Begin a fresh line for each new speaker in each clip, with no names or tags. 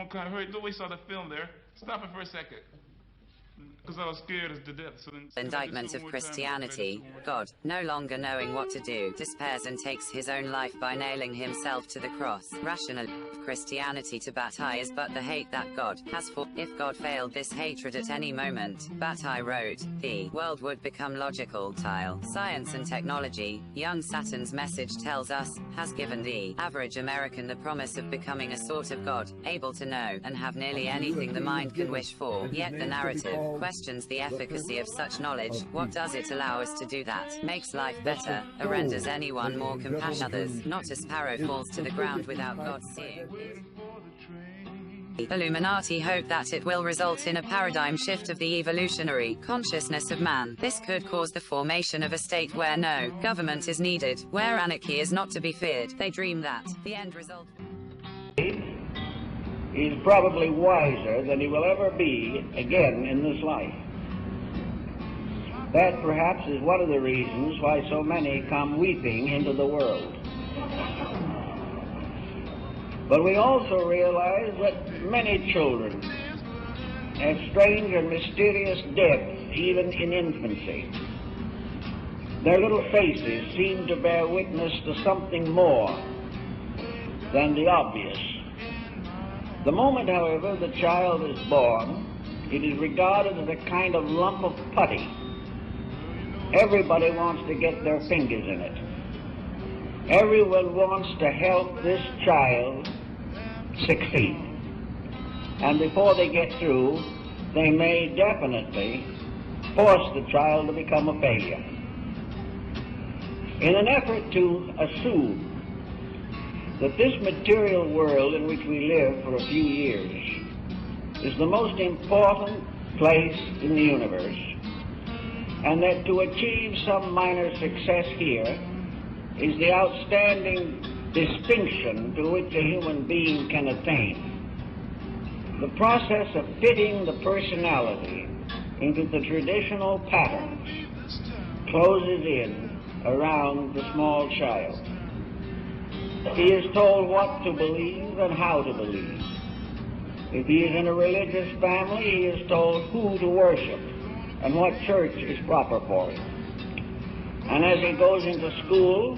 won't come. Hurry, we saw the film there. Stop it for a second. Because I was scared as to death. So then,
indictment of Christianity, God, no longer knowing what to do, despairs and takes his own life by nailing himself to the cross. Rational of Christianity to Bataille is but the hate that God has for. If God failed this hatred at any moment, Bataille wrote, the world would become logical. Tile. Science and technology, young Saturn's message tells us, has given the average American the promise of becoming a sort of God, able to know and have nearly anything the mind can wish for. Yet the narrative questions the efficacy of such knowledge. What does it allow us to do that makes life better, or renders anyone more compassionate? Others, not a sparrow falls to the ground without God seeing. The Illuminati hope that it will result in a paradigm shift of the evolutionary consciousness of man. This could cause the formation of a state where no government is needed, where anarchy is not to be feared. They dream that the end result
is probably wiser than he will ever be again in this life. That perhaps is one of the reasons why so many come weeping into the world. But we also realize that many children have strange and mysterious depths even in infancy. Their little faces seem to bear witness to something more than the obvious. The moment, however, the child is born, it is regarded as a kind of lump of putty. Everybody wants to get their fingers in it. Everyone wants to help this child succeed. And before they get through, they may definitely force the child to become a failure. In an effort to assume that this material world in which we live for a few years is the most important place in the universe, and that to achieve some minor success here is the outstanding distinction to which a human being can attain. The process of fitting the personality into the traditional patterns closes in around the small child. He is told what to believe and how to believe. If he is in a religious family, he is told who to worship and what church is proper for him. And as he goes into school,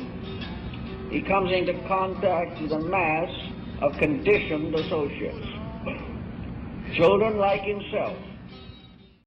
he comes into contact with a mass of conditioned associates. Children like himself